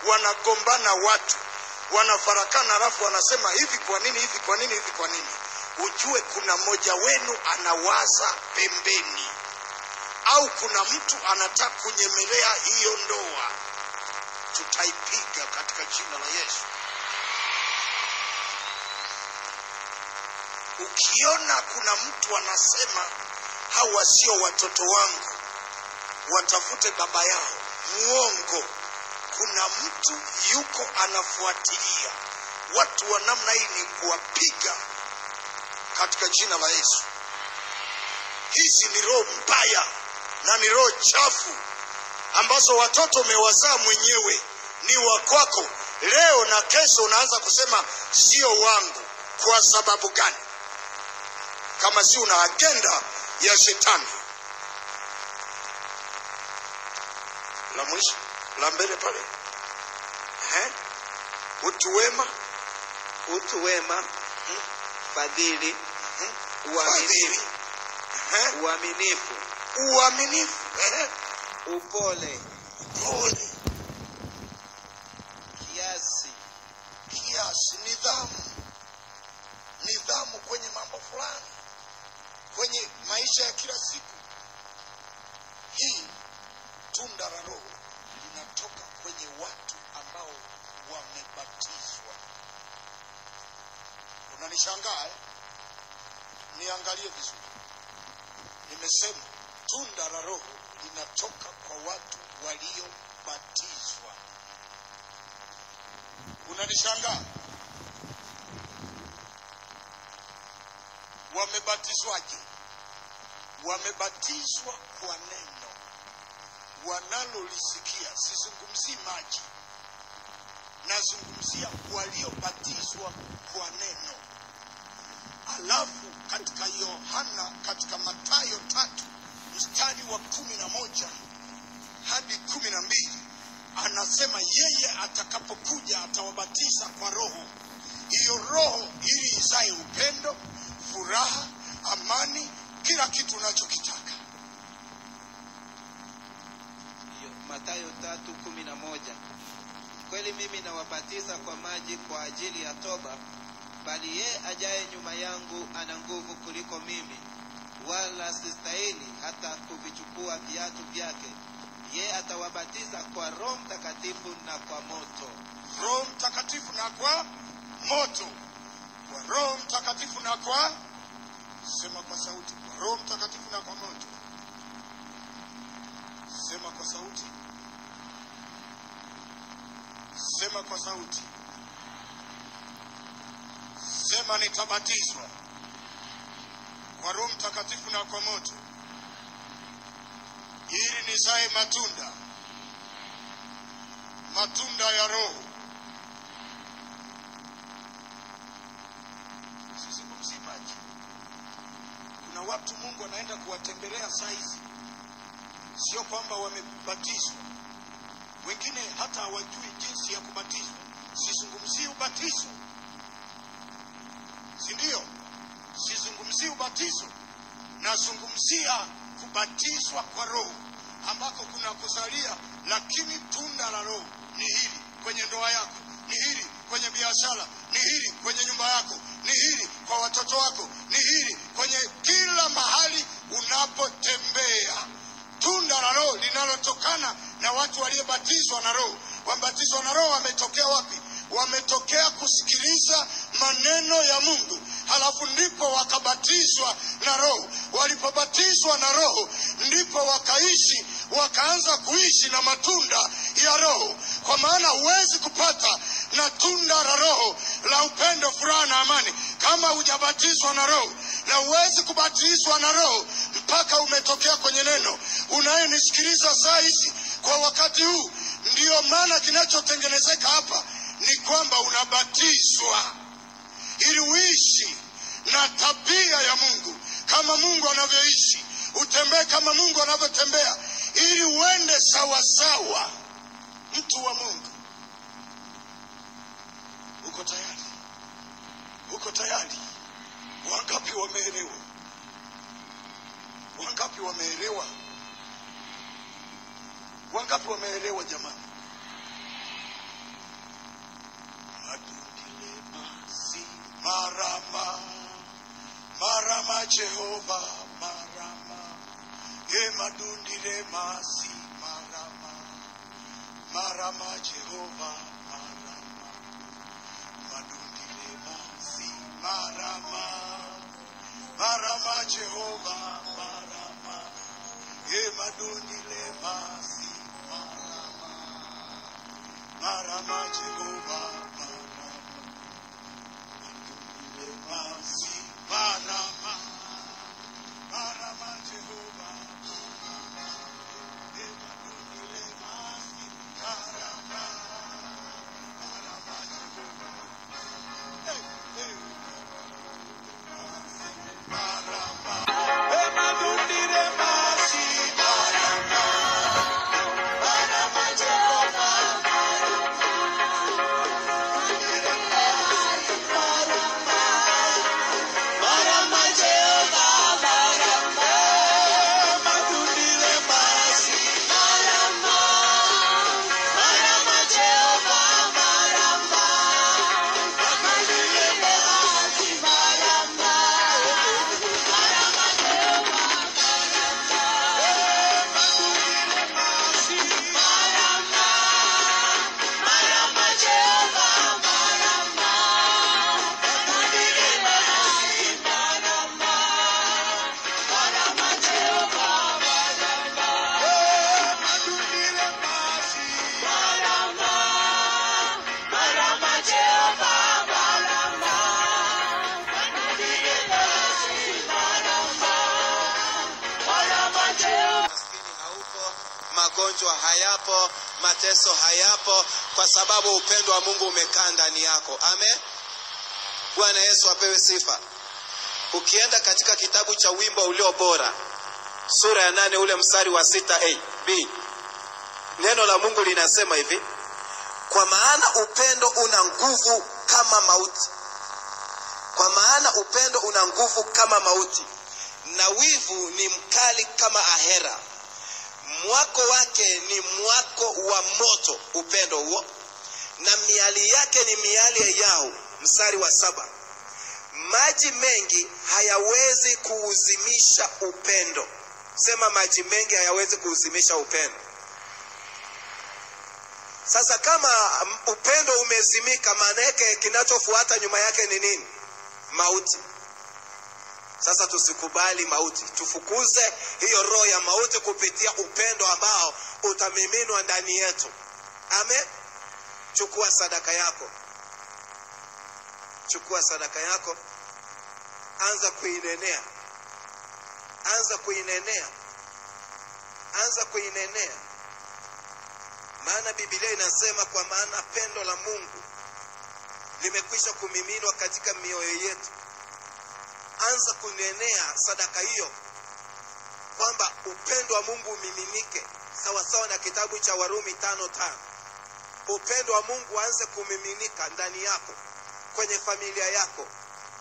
wanagombana watu, wanafarakana, alafu wanasema hivi kwa nini, hivi kwa nini, hivi kwa nini. Ujue kuna mmoja wenu anawaza pembeni, au kuna mtu anataka kunyemelea hiyo ndoa. Tutaipiga katika jina la Yesu. Ukiona kuna mtu anasema hawa sio watoto wangu, watafute baba yao, muongo. Kuna mtu yuko anafuatilia. Watu wa namna hii ni kuwapiga katika jina la Yesu. Hizi ni roho mbaya na ni roho chafu ambazo watoto umewazaa mwenyewe, ni wa kwako. Leo na kesho unaanza kusema sio wangu. Kwa sababu gani? Kama si una agenda ya shetani. La mwisho, la mbele pale. Utu wema, fadhili, uaminifu, upole, kiasi, nidhamu kwenye mambo fulani, kwenye maisha ya kila siku. Hii tunda la Roho linatoka kwenye watu ambao wamebatizwa. Unanishangaa? Niangalie vizuri. Nimesema tunda la Roho linatoka kwa watu waliobatizwa. Unanishangaa? Wamebatizwaje? Wamebatizwa kwa neno wanalolisikia. Sizungumzii maji, nazungumzia waliobatizwa kwa neno. Alafu katika Yohana, katika Mathayo 3 mstari wa 11 hadi 12 anasema yeye atakapokuja atawabatiza kwa Roho. Hiyo Roho ili izae upendo, furaha, amani, kila kitu unachokitaka. Mathayo 3:11. Kweli mimi nawabatiza kwa maji kwa ajili ya toba, bali yeye ajaye nyuma yangu ana nguvu kuliko mimi, wala sistahili hata kuvichukua viatu vyake. Yeye atawabatiza kwa Roho Mtakatifu na kwa moto. Roho Mtakatifu na kwa moto. Kwa Roho Mtakatifu na kwa, sema kwa sauti, kwa Roho Mtakatifu na kwa moto. Sema kwa sauti. Sema kwa sauti. Sema nitabatizwa kwa Roho Mtakatifu na kwa moto, ili nizae matunda ya Roho. Sizungumzi maji. Kuna watu Mungu anaenda kuwatembelea saa hizi, sio kwamba wamebatizwa. Wengine hata hawajui jinsi ya kubatizwa. Sizungumzi ubatizo, si ndio? Sizungumzi ubatizo, nazungumzia kubatizwa kwa Roho, ambako kuna kuzalia. Lakini tunda la Roho ni hili kwenye ndoa yako, ni hili kwenye biashara, ni hili kwenye nyumba yako, ni hili kwa watoto wako, ni hili kwenye kila mahali unapotembea. Tunda la Roho linalotokana na watu waliobatizwa na Roho. Wabatizwa na Roho wametokea wapi? Wametokea kusikiliza maneno ya Mungu, halafu ndipo wakabatizwa na Roho. Walipobatizwa na Roho ndipo wakaanza kuishi na matunda ya Roho. Kwa maana huwezi kupata na tunda la Roho la upendo, furaha na amani kama hujabatizwa na Roho, na huwezi kubatizwa na Roho mpaka umetokea kwenye neno. Unayenisikiliza saa hizi kwa wakati huu, ndio maana kinachotengenezeka hapa ni kwamba unabatizwa ili uishi na tabia ya Mungu, kama Mungu anavyoishi, utembee kama Mungu anavyotembea, ili uende sawa sawa. Mtu wa Mungu, uko tayari? Uko tayari? Wangapi wameelewa? Wangapi wameelewa? Wangapi wameelewa jamani? Jehova marama. Madundile masi marama. Marama Jehova marama. Madundile masi marama. Marama Jehova marama. Madundile masi marama. Marama Jehova marama. Madundile masi marama. Marama Jehova marama. Madundile masi marama. Marama Jehova. Hey, hey. Marama. Madundile masi marama. Marama Jehova marama. Madundile masi marama. Marama Jehova marama. Madundile masi marama. Marama Jehova marama. Madundile masi marama. Marama Jehova marama. Madundile masi marama. Marama Jehova marama. Madundile masi marama. Marama Jehova marama. Madundile masi marama. Marama Jehova marama. Madundile masi marama. Marama Jehova. Maskini haupo, magonjwa hayapo, mateso hayapo, kwa sababu upendo wa Mungu umekaa ndani yako. Amen. Bwana Yesu apewe sifa. Ukienda katika kitabu cha Wimbo Ulio Bora, sura ya 8 ule mstari wa 6b, neno la Mungu linasema hivi: kwa maana upendo una nguvu kama mauti. Kwa maana upendo una nguvu kama mauti, na wivu ni mkali kama ahera. Mwako wake ni mwako wa moto, upendo huo, na miali yake ni miali yao. Mstari wa 7, maji mengi hayawezi kuuzimisha upendo. Sema, maji mengi hayawezi kuuzimisha upendo. Sasa kama upendo umezimika, maana yake kinachofuata nyuma yake ni nini? Mauti. Sasa tusikubali mauti. Tufukuze hiyo roho ya mauti kupitia upendo ambao utamiminwa ndani yetu. Amen. Chukua sadaka yako. Chukua sadaka yako. Anza kuinenea. Anza kuinenea. Anza kuinenea. Maana Biblia inasema, kwa maana pendo la Mungu limekwisha kumiminwa katika mioyo yetu. Anza kunenea sadaka hiyo, kwamba upendo wa Mungu umiminike, sawa sawa na kitabu cha Warumi 5:5. Upendo wa Mungu anze kumiminika ndani yako, kwenye familia yako.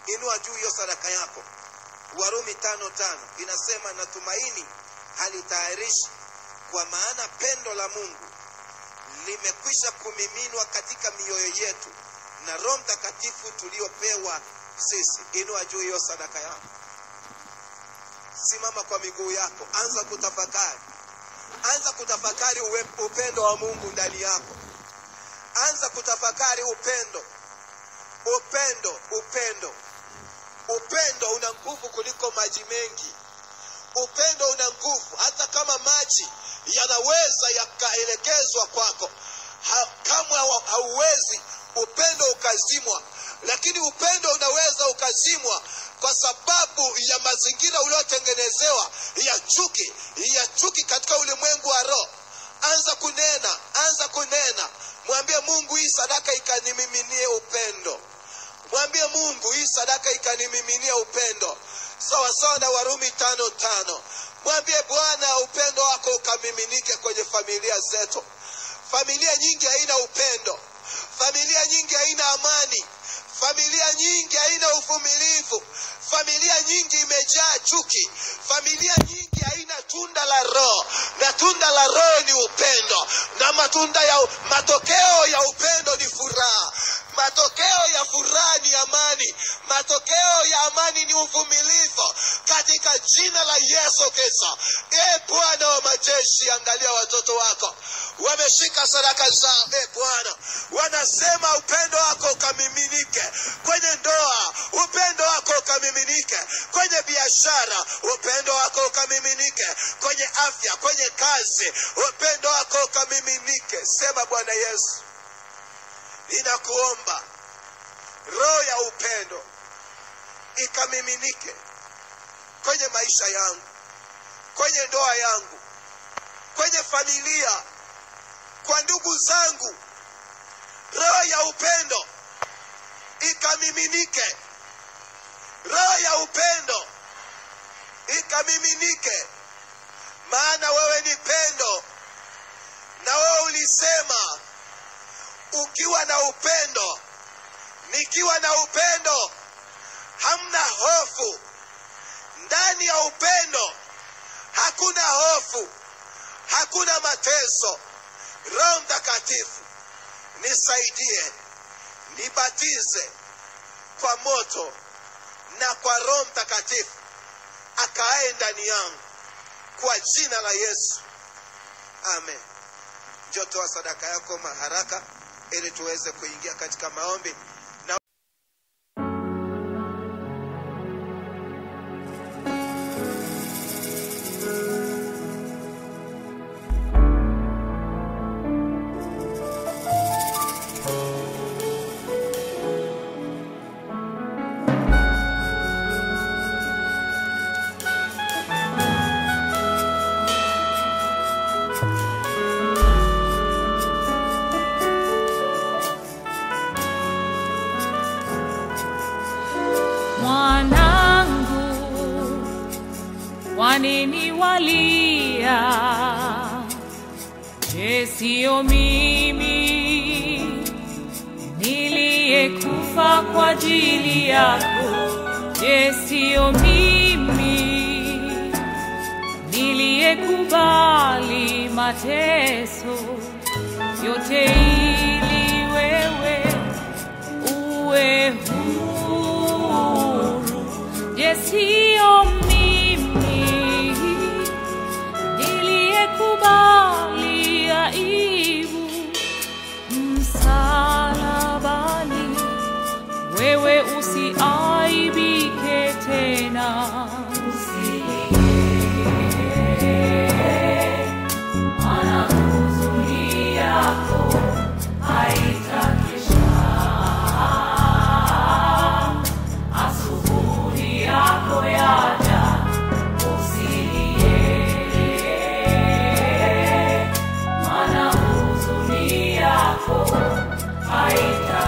Inua juu hiyo sadaka yako. Warumi 5:5 inasema, na tumaini halitayarishi, kwa maana pendo la Mungu limekwisha kumiminwa katika mioyo yetu na Roho Mtakatifu tuliopewa sisi. Inua juu hiyo sadaka yako. Simama kwa miguu yako. Anza kutafakari. Anza kutafakari upendo wa Mungu ndani yako. Anza kutafakari upendo. Upendo, upendo. Upendo una nguvu kuliko maji mengi. Upendo una nguvu. Hata kama maji yanaweza yakaelekezwa kwako, kama hauwezi upendo ukazimwa. Lakini upendo unaweza ukazimwa kwa sababu ya mazingira uliotengenezewa ya chuki katika ulimwengu wa roho. Anza kunena, anza kunena. Mwambie Mungu, hii sadaka ikanimiminie upendo. Mwambie Mungu, hii sadaka ikanimiminie upendo. Sawa sawa na Warumi 5:5. Mwambie Bwana, upendo wako ukamiminike kwenye familia zetu. Familia nyingi haina upendo. Familia nyingi haina amani. Familia nyingi haina uvumilivu. Familia nyingi imejaa chuki. Familia nyingi haina tunda la Roho. Na tunda la Roho ni upendo. Na matokeo ya upendo ni furaha. Matokeo ya furaha ni amani. Matokeo ya amani ni uvumilivu. katika jina la Yesu Kristo. Bwana wa majeshi, angalia watoto wako wameshika sadaka zao. Bwana, wanasema upendo wako ukamiminike kwenye ndoa, upendo wako ukamiminike kwenye biashara, upendo wako ukamiminike kwenye afya, kwenye kazi, upendo wako ukamiminike. Sema Bwana Yesu, ninakuomba roho ya upendo ikamiminike kwenye maisha yangu, kwenye ndoa yangu, kwenye familia, kwa ndugu zangu. Roho ya upendo ikamiminike, roho ya upendo ikamiminike, maana wewe ni pendo, na wewe ulisema ukiwa na upendo, nikiwa na upendo hamna hofu. Ndani ya upendo hakuna hofu, hakuna mateso. Roho Mtakatifu, nisaidie, nibatize kwa moto na kwa Roho Mtakatifu akae ndani yangu, kwa jina la Yesu, amen. Njoo toa sadaka yako maharaka ili tuweze kuingia katika maombi. Wanini walia, je, sio mimi niliyekufa kwa ajili yako? Je, sio mimi niliyekubali mateso yote ili wewe uwe huru? Je, sio kubali aibu msalabani, wewe usiaibike tena. Maana huzuni yako haitakwisha, asubuhi yako yaja, haita